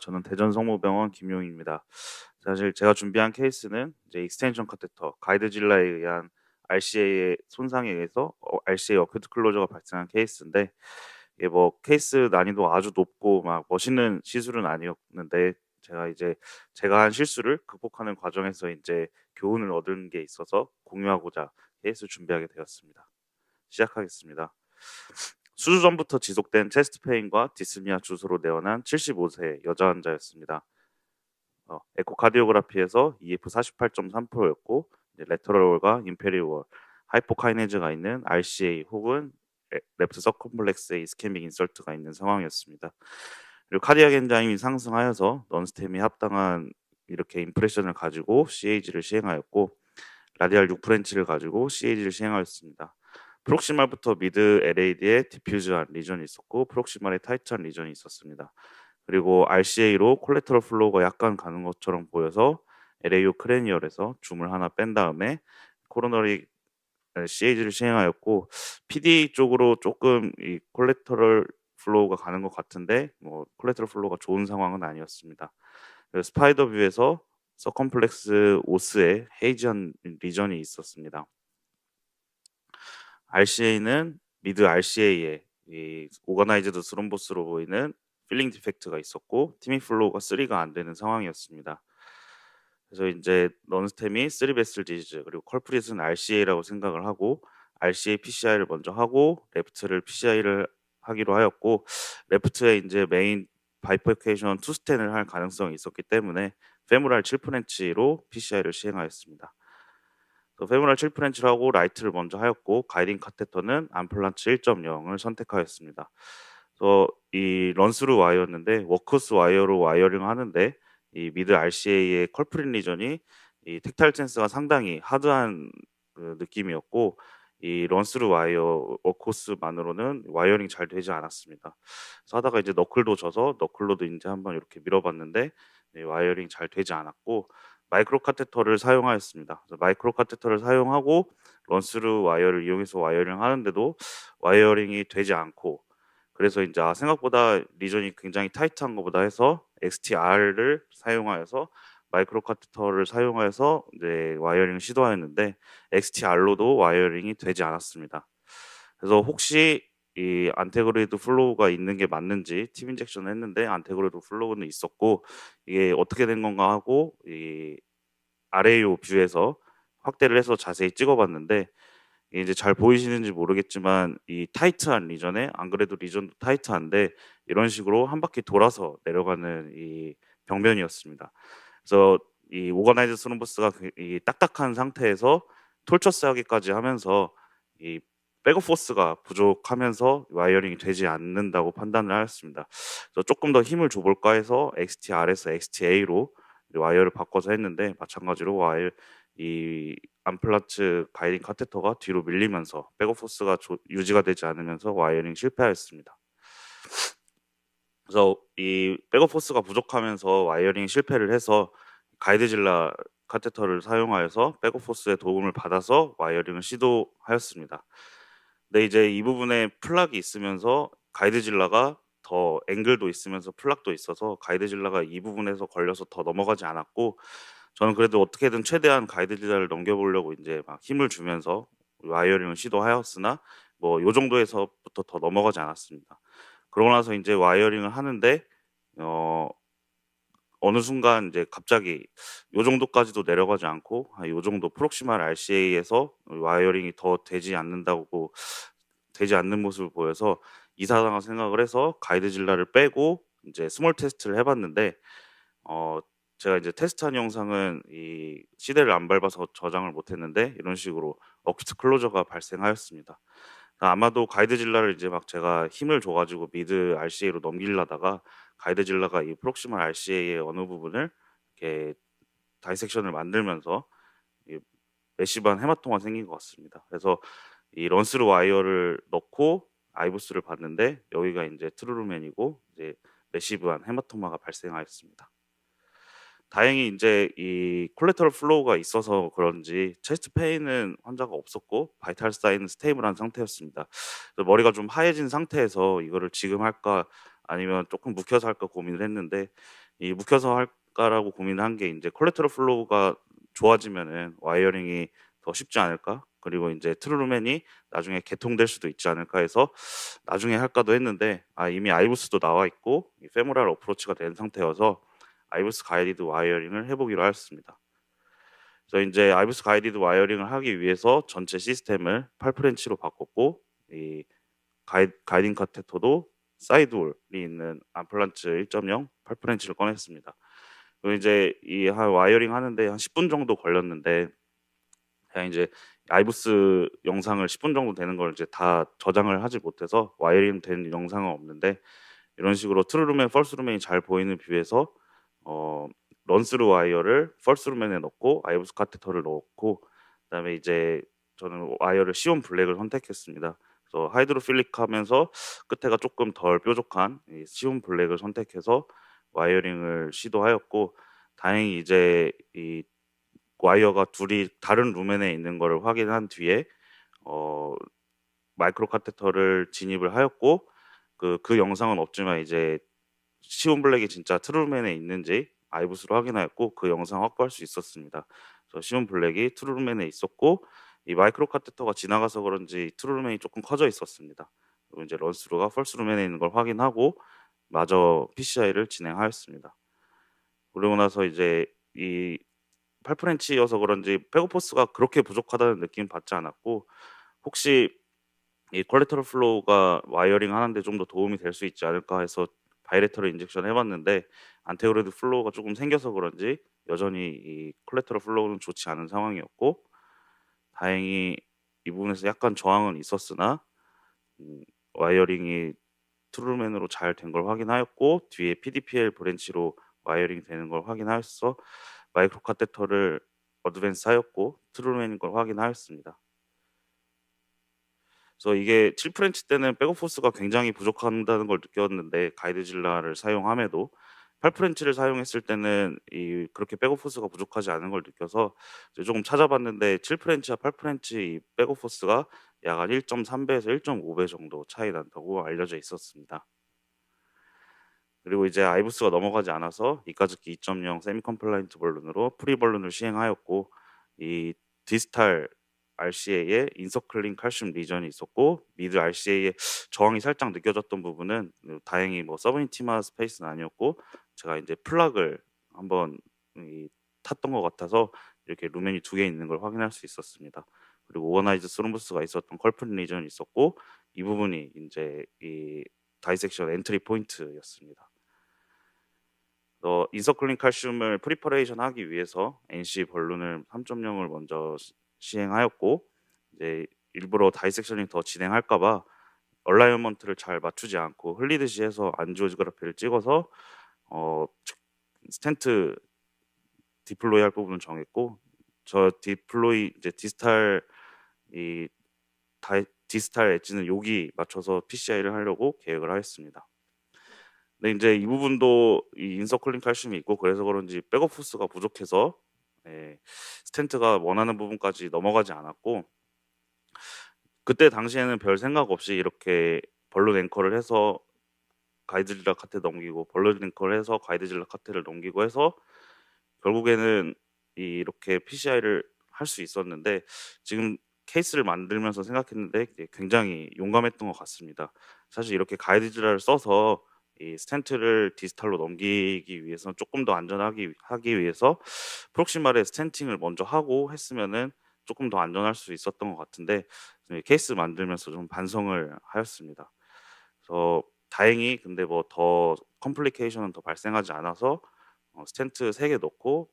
저는 대전성모병원 김용입니다. 사실 제가 준비한 케이스는 이제 익스텐션 카테터, 가이드질라에 의한 RCA의 손상에 의해서 RCA 어큐트 클로저가 발생한 케이스인데, 이게 뭐 케이스 난이도 아주 높고 막 멋있는 시술은 아니었는데, 제가 한 실수를 극복하는 과정에서 이제 교훈을 얻은 게 있어서 공유하고자 케이스 준비하게 되었습니다. 시작하겠습니다. 수주 전부터 지속된 체스트 페인과 디스니아 주소로 내원한 75세 여자 환자였습니다. 에코카디오그라피에서 EF 48.3%였고, 레터럴과 인페리월, 하이포카이네즈가 있는 RCA 혹은 랩트 서컴플렉스의 이스케믹 인설트가 있는 상황이었습니다. 그리고 카디악 엔자임이 상승하여서 넌스템이 합당한 이렇게 임프레션을 가지고 CAG를 시행하였고, 라디알 6프렌치를 가지고 CAG를 시행하였습니다. 프록시말부터 미드 LAD에 디퓨즈한 리전이 있었고, 프록시말에 타이트한 리전이 있었습니다. 그리고 RCA로 콜레터럴 플로우가 약간 가는 것처럼 보여서 LAO 크레니얼에서 줌을 하나 뺀 다음에 코로너리 CAG를 시행하였고, PD 쪽으로 조금 이 콜레터럴 플로우가 가는 것 같은데 뭐 콜레터럴 플로우가 좋은 상황은 아니었습니다. 스파이더 뷰에서 서컴플렉스 오스에 헤이지한 리전이 있었습니다. RCA는 미드 RCA에 이 오거나이즈드 스롬보스로 보이는 필링 디펙트가 있었고, 티밍 플로우가 3가 안 되는 상황이었습니다. 그래서 이제 넌스템이 3베슬 디지즈 그리고 컬프릿은 RCA라고 생각을 하고 RCA PCI를 먼저 하고 레프트를 PCI를 하기로 하였고, 레프트에 이제 메인 바이퍼케이션 투 스텐을 할 가능성이 있었기 때문에 페모랄 7프렌치로 PCI를 시행하였습니다. 페모랄 7프렌치를 하고 라이트를 먼저 하였고, 가이딩 카테터는 암플란츠 1.0을 선택하였습니다. 그래서 이 런스루 와이어였는데 워크스 와이어로 와이어링 하는데, 이 미드 RCA의 컬프릿 리전이 이 텍타일 센스가 상당히 하드한 그 느낌이었고, 이 런스루 와이어 워크스만으로는 와이어링 잘 되지 않았습니다. 그래서 하다가 이제 너클도 져서 너클로도 이제 한번 이렇게 밀어봤는데 와이어링 잘 되지 않았고, 마이크로 카테터를 사용하였습니다. 그래서 마이크로 카테터를 사용하고 런스루 와이어를 이용해서 와이어링 하는데도 와이어링이 되지 않고, 그래서 이제 생각보다 리전이 굉장히 타이트한 것보다 해서 XTR을 사용하여서 마이크로 카테터를 사용해서 이제 와이어링을 시도하였는데 XTR로도 와이어링이 되지 않았습니다. 그래서 혹시 이 안테그로이드 플로우가 있는 게 맞는지 팀 인젝션을 했는데 안테그로이드 플로우는 있었고, 이게 어떻게 된 건가 하고 이 RAO 뷰에서 확대를 해서 자세히 찍어봤는데, 이게 이제 잘 보이시는지 모르겠지만 이 타이트한 리전에, 안 그래도 리전도 타이트한데 이런 식으로 한 바퀴 돌아서 내려가는 이 벽면이었습니다. 그래서 이 오거나이즈 스룸버스가 이 딱딱한 상태에서 톨처스 하기까지 하면서 이 백업 포스가 부족하면서 와이어링이 되지 않는다고 판단을 하였습니다. 그래서 조금 더 힘을 줘볼까 해서 XTR에서 XTA로 와이어를 바꿔서 했는데, 마찬가지로 이 암플라츠 가이딩 카테터가 뒤로 밀리면서 백업 포스가 유지가 되지 않으면서 와이어링 실패하였습니다. 그래서 이 백업 포스가 부족하면서 와이어링 실패를 해서 가이드질라 카테터를 사용하여서 백업 포스의 도움을 받아서 와이어링을 시도하였습니다. 근데 이제 이 부분에 플락이 있으면서 가이드질라가 더 앵글도 있으면서 플락도 있어서 가이드질라가 이 부분에서 걸려서 더 넘어가지 않았고, 저는 그래도 어떻게든 최대한 가이드질라를 넘겨보려고 이제 막 힘을 주면서 와이어링을 시도하였으나 뭐 요 정도에서부터 더 넘어가지 않았습니다. 그러고 나서 이제 와이어링을 하는데 어 어느 순간 이제 갑자기 요 정도까지도 내려가지 않고 요 정도 프록시말 RCA에서 와이어링이 더 되지 않는 모습을 보여서 이상하다 생각을 해서 가이드질라를 빼고 이제 스몰 테스트를 해봤는데, 어 제가 이제 테스트한 영상은 이 시대를 안 밟아서 저장을 못했는데 이런 식으로 어큐트 클로저가 발생하였습니다. 아마도 가이드질라를 이제 막 제가 힘을 줘가지고 미드 RCA로 넘기려다가 가이드질라가 이 프록시멀 RCA의 어느 부분을 이렇게 다이섹션을 만들면서 이 메시브한 헤마토가 생긴 것 같습니다. 그래서 이 런스루 와이어를 넣고 아이부스를 봤는데 여기가 이제 트루루맨이고 이제 메시브한 헤마토마가 발생하였습니다. 다행히 이제 이 콜레터럴 플로우가 있어서 그런지 체스트 페인은 환자가 없었고 바이탈 사인은 스테이블한 상태였습니다. 그래서 머리가 좀 하얘진 상태에서 이거를 지금 할까 아니면 조금 묵혀서 할까 고민을 했는데, 이 묵혀서 할까라고 고민한 게 이제 콜레테럴 플로우가 좋아지면은 와이어링이 더 쉽지 않을까? 그리고 이제 트루루맨이 나중에 개통될 수도 있지 않을까 해서 나중에 할까도 했는데, 이미 아이브스도 나와 있고 이 페모랄 어프로치가 된 상태여서 아이브스 가이디드 와이어링을 해 보기로 하였습니다. 그래서 인제 아이브스 가이디드 와이어링을 하기 위해서 전체 시스템을 8 프렌치로 바꿨고, 이 가이딩 카테터도 사이드홀이 있는 암플란트 1.0 8 프렌치를 꺼냈습니다. 그리고 이제 이 한 와이어링 하는데 한 10분 정도 걸렸는데, 그냥 이제 아이브스 영상을 10분 정도 되는 걸 이제 다 저장을 하지 못해서 와이어링 된 영상은 없는데, 이런 식으로 트루루맨, 펄스루맨이 잘 보이는 뷰에서 어 런스루 와이어를 펄스루맨에 넣고 아이브스 카테터를 넣고, 그다음에 이제 저는 와이어를 시온 블랙을 선택했습니다. 그래서 하이드로필릭하면서 끝에가 조금 덜 뾰족한 이 시온 블랙을 선택해서 와이어링을 시도하였고, 다행히 이제 이 와이어가 둘이 다른 루멘에 있는 거를 확인한 뒤에 어 마이크로 카테터를 진입을 하였고, 그 영상은 없지만 이제 시온 블랙이 진짜 트루루맨에 있는지 아이브스로 확인하였고 그 영상 확보할 수 있었습니다. 그래서 시온 블랙이 트루루맨에 있었고, 이 마이크로 카테터가 지나가서 그런지 트루루맨이 조금 커져 있었습니다. 그리고 이제 런스루가 펄스루맨에 있는 걸 확인하고 마저 PCI를 진행하였습니다. 그러고 나서 이제 이 8프렌치여서 그런지 백오포스가 그렇게 부족하다는 느낌 받지 않았고, 혹시 이 퀄리터럴 플로우가 와이어링 하는 데 좀 더 도움이 될 수 있지 않을까 해서 바이레터럴 인젝션 해 봤는데, 안테그레드 플로우가 조금 생겨서 그런지 여전히 이 콜레터럴 플로우는 좋지 않은 상황이었고, 다행히 이 부분에서 약간 저항은 있었으나 와이어링이 트루루맨으로 잘 된 걸 확인하였고, 뒤에 PDPL 브랜치로 와이어링 되는 걸 확인하여서 마이크로 카테터를 어드밴스 하였고 트루루맨인 걸 확인하였습니다. 그래서 이게 7 프렌치 때는 백업 포스가 굉장히 부족한다는 걸 느꼈는데, 가이드질라를 사용함에도 8 프렌치를 사용했을 때는 이 그렇게 백업 포스가 부족하지 않은 걸 느껴서 이제 조금 찾아봤는데, 7 프렌치와 8 프렌치 이 백업 포스가 약 한 1.3 배에서 1.5배 정도 차이 난다고 알려져 있었습니다. 그리고 이제 아이브스가 넘어가지 않아서 이까즈키 2.0 세미 컴플라이언트 벌룬으로 프리 벌룬을 시행하였고, 이 디스탈 RCA에 인서클링 칼슘 리전이 있었고, 미드 RCA에 저항이 살짝 느껴졌던 부분은 다행히 뭐 서브인티마 스페이스는 아니었고, 제가 이제 플락을 한번 이 탔던 것 같아서 이렇게 루멘이 두 개 있는 걸 확인할 수 있었습니다. 그리고 오거나이즈 스룸부스가 있었던 컬프린 리전이 있었고, 이 부분이 이제 이 다이섹션 엔트리 포인트였습니다. 인서클링 칼슘을 프리퍼레이션 하기 위해서 NC 벌룬을 3.0을 먼저 시행하였고, 이제 일부러 다이섹셔닝 더 진행할까 봐 얼라이먼트를 잘 맞추지 않고 흘리듯이 해서 안지오그래피를 찍어서 어 스텐트 디플로이 할 부분을 정했고, 저 디플로이 이제 이 디스탈 엣지는 여기 맞춰서 PCI를 하려고 계획을 하였습니다. 근데 인제 이 부분도 이 인서클링 칼슘이 있고 그래서 그런지 백업 호스가 부족해서 예 스텐트가 원하는 부분까지 넘어가지 않았고, 그때 당시에는 별 생각 없이 이렇게 벌룬 앵커를 해서 가이드질라 카테 넘기고 벌룬 앵커를 해서 가이드질라 카테를 넘기고 해서 결국에는 이렇게 PCI를 할 수 있었는데, 지금 케이스를 만들면서 생각했는데 이게 굉장히 용감했던 것 같습니다. 사실 이렇게 가이드질라를 써서 이 스텐트를 디지털로 넘기기 위해서는 조금 더 안전하기 하기 위해서 프록시말에 스텐팅을 먼저 하고 했으면은 조금 더 안전할 수 있었던 것 같은데, 케이스 만들면서 좀 반성을 하였습니다. 그래서 다행히 근데 뭐 더 컴플리케이션은 더 발생하지 않아서 스텐트 3개 넣고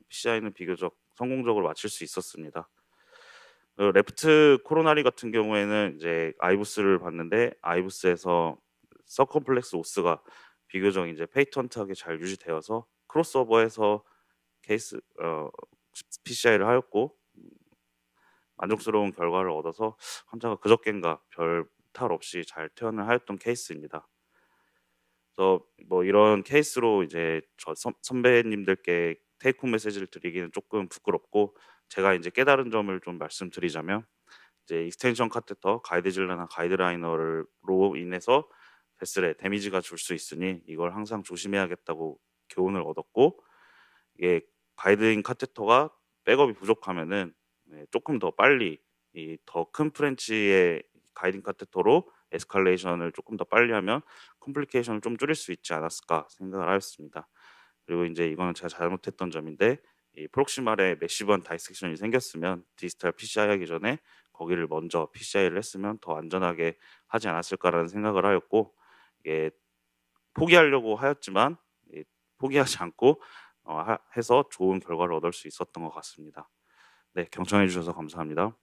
PCI는 비교적 성공적으로 마칠 수 있었습니다. 레프트 코로나리 같은 경우에는 이제 아이브스를 봤는데, 아이브스에서 서컴플렉스 오스가 비교적 이제 페이턴트하게 잘 유지되어서 크로스오버해서 케이스 PCI를 하였고 만족스러운 결과를 얻어서 환자가 그저껜가 별 탈 없이 잘 퇴원을 하였던 케이스입니다. 그래서 뭐 이런 케이스로 이제 저 선배님들께 테이크 홈 메시지를 드리기는 조금 부끄럽고, 제가 이제 깨달은 점을 좀 말씀드리자면, 이제 익스텐션 카테터 가이드질러나 가이드라이너로 인해서 베슬에 데미지가 줄 수 있으니 이걸 항상 조심해야겠다고 교훈을 얻었고, 이게 가이드인 카테터가 백업이 부족하면은 쪼끔 더 빨리 이 더 큰 프렌치의 가이딩 카테터로 에스컬레이션을 쪼끔 더 빨리 하면 '컴플리케이션을 좀 줄일 수 있지 않았을까.' 생각을 하였습니다. 그리고 인제 이거는 제가 잘못했던 점인데, 이 프록시말에 매시브한 다이섹션이 생겼으면 디지털 PCI 하기 전에 거기를 먼저 PCI를 했으면 더 안전하게 하지 않았을까라는 생각을 하였고, 이게 포기하려고 하였지만 이 포기하지 않고 하 해서 좋은 결과를 얻을 수 있었던 것 같습니다. 네, 경청해 주셔서 감사합니다.